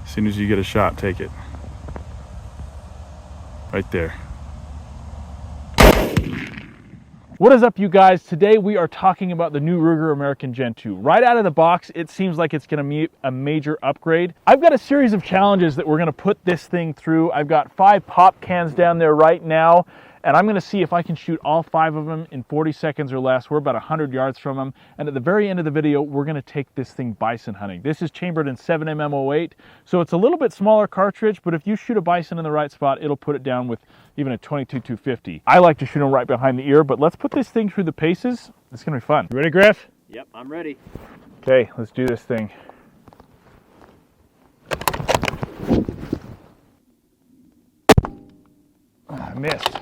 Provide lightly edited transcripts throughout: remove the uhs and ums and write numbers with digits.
As soon as you get a shot, take it. Right there. What is up, you guys? Today we are talking about the new Ruger American Gen 2. Right out of the box, it seems like it's going to be a major upgrade. I've got a series of challenges that we're going to put this thing through. I've got 5 pop cans down there right now, and I'm going to see if I can shoot all 5 of them in 40 seconds or less. We're about 100 yards from them, and at the very end of the video, we're going to take this thing bison hunting. This is chambered in 7mm08, so it's a little bit smaller cartridge, but if you shoot a bison in the right spot, it'll put it down with even a 22-250. I like to shoot them right behind the ear, but let's put this thing through the paces. It's gonna be fun. You ready, Griff? Yep, I'm ready. Okay, let's do this thing. I missed.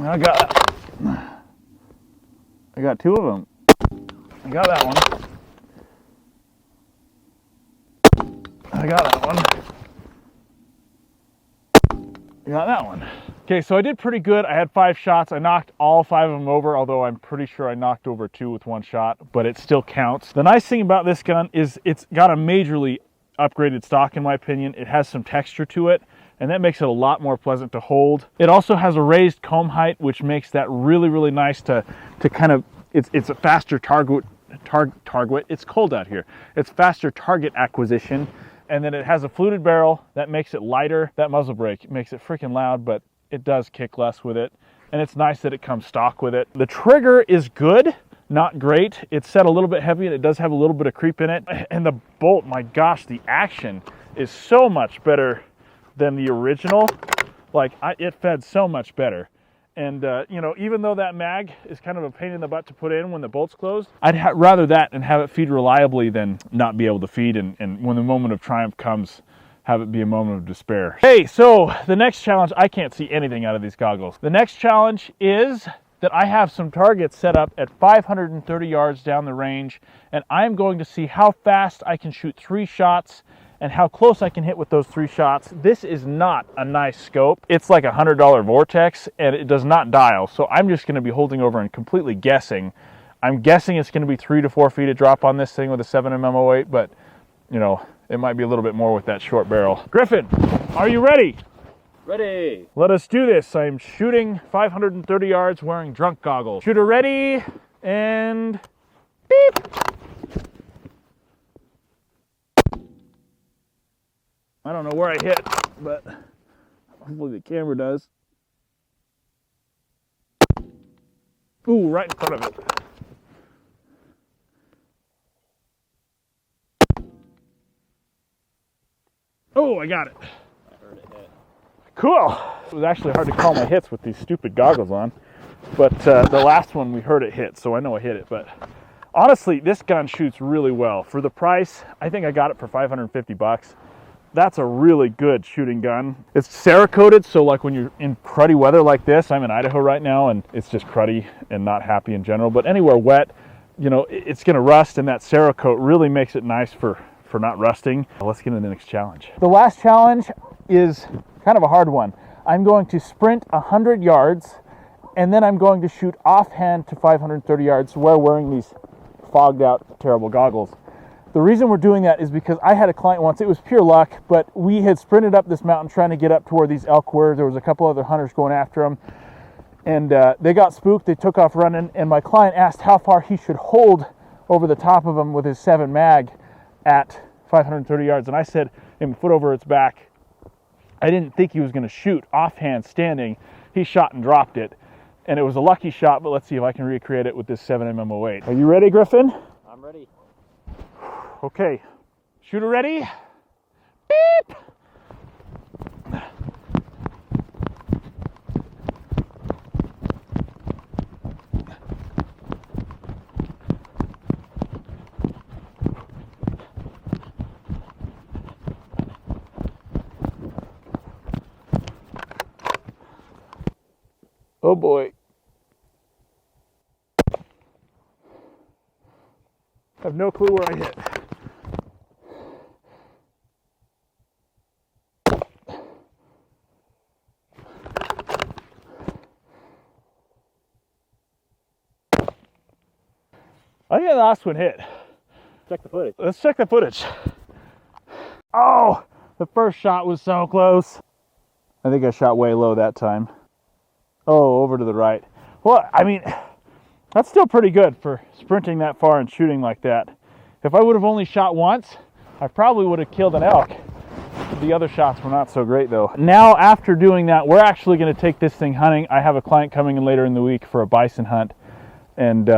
I got 2 of them. I got that one. I got that one. Got that one. Okay, so I did pretty good. I had 5 shots. I knocked all 5 of them over, although I'm pretty sure I knocked over 2 with 1 shot, but it still counts. The nice thing about this gun is it's got a majorly upgraded stock, in my opinion. It has some texture to it, and that makes it a lot more pleasant to hold. It also has a raised comb height, which makes that really, really nice to kind of, it's a faster target. It's cold out here. It's faster target acquisition. And then it has a fluted barrel that makes it lighter. That muzzle brake makes it freaking loud, but it does kick less with it. And it's nice that it comes stock with it. The trigger is good, not great. It's set a little bit heavy and it does have a little bit of creep in it. And the bolt, my gosh, the action is so much better than the original. Like, it fed so much better. And, you know, even though that mag is kind of a pain in the butt to put in when the bolt's closed, I'd rather that and have it feed reliably than not be able to feed. And when the moment of triumph comes, have it be a moment of despair. Hey, so the next challenge, I can't see anything out of these goggles. The next challenge is that I have some targets set up at 530 yards down the range, and I'm going to see how fast I can shoot 3 shots and how close I can hit with those 3 shots. This is not a nice scope. It's like a $100 Vortex, and it does not dial. So I'm just gonna be holding over and completely guessing. I'm guessing it's gonna be 3 to 4 feet of drop on this thing with a 7mm08, but you know, it might be a little bit more with that short barrel. Griffin, are you ready? Ready. Let us do this. I'm shooting 530 yards wearing drunk goggles. Shooter ready, and beep. I don't know where I hit, but hopefully the camera does. Ooh, right in front of it. Oh, I got it. I heard it hit. Cool. It was actually hard to call my hits with these stupid goggles on, but the last one we heard it hit, so I know I hit it. But honestly, this gun shoots really well. For the price, I think I got it for 550 bucks. That's a really good shooting gun. It's Cerakoted, so like when you're in cruddy weather like this, I'm in Idaho right now and it's just cruddy and not happy in general, but anywhere wet, you know, it's gonna rust, and that Cerakote really makes it nice for not rusting. Let's get into the next challenge. The last challenge is kind of a hard one. I'm going to sprint 100 yards and then I'm going to shoot offhand to 530 yards while wearing these fogged out terrible goggles. The reason we're doing that is because I had a client once, it was pure luck, but we had sprinted up this mountain trying to get up to where these elk were. There was a couple other hunters going after them, and they got spooked, they took off running, and my client asked how far he should hold over the top of them with his 7 mag at 530 yards, and I said, him foot over its back. I didn't think he was gonna shoot offhand standing. He shot and dropped it, and it was a lucky shot, but let's see if I can recreate it with this 7mm08. Are you ready, Griffin? I'm ready. Okay, shooter ready? Beep! Oh boy. I have no clue where I hit. I think the last one hit. check the footage. Let's check the footage. Oh, the first shot was so close. I think I shot way low that time. Oh, over to the right. Well, I mean, that's still pretty good for sprinting that far and shooting like that. If I would have only shot once, I probably would have killed an elk. The other shots were not so great though. Now, after doing that, we're actually going to take this thing hunting. I have a client coming in later in the week for a bison hunt, and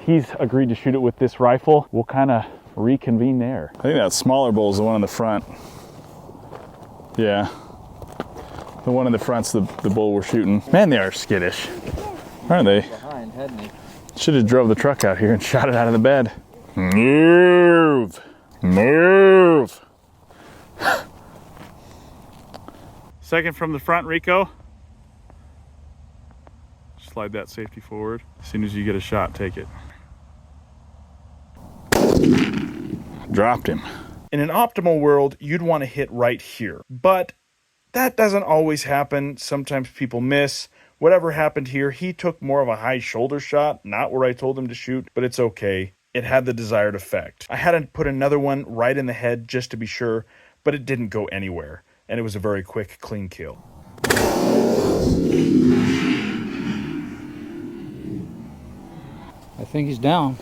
he's agreed to shoot it with this rifle. We'll kind of reconvene there. I think that smaller bull is the one in the front. Yeah. The one in the front's the bull we're shooting. Man, they are skittish, aren't they? Behind, hadn't he? Should have drove the truck out here and shot it out of the bed. Move! Move! Second from the front, Rico. Slide that safety forward. As soon as you get a shot, take it. Dropped him. In an optimal world, you'd want to hit right here, but that doesn't always happen. Sometimes people miss. Whatever happened here, he took more of a high shoulder shot, not where I told him to shoot, but it's okay. It had the desired effect. I had to put another one right in the head just to be sure, but it didn't go anywhere, and it was a very quick, clean kill. I think he's down.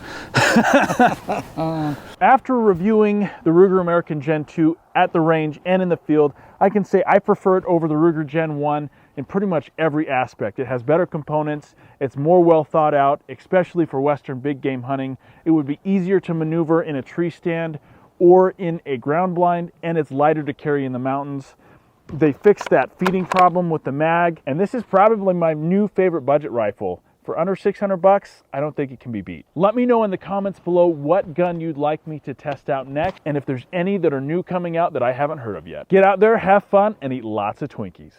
After reviewing the Ruger American Gen 2 at the range and in the field, I can say I prefer it over the Ruger Gen 1 in pretty much every aspect. It has better components, it's more well thought out, especially for Western big game hunting. It would be easier to maneuver in a tree stand or in a ground blind, and it's lighter to carry in the mountains. They fixed that feeding problem with the mag, and this is probably my new favorite budget rifle. For under 600 bucks, I don't think it can be beat. Let me know in the comments below what gun you'd like me to test out next, and if there's any that are new coming out that I haven't heard of yet. Get out there, have fun, and eat lots of Twinkies.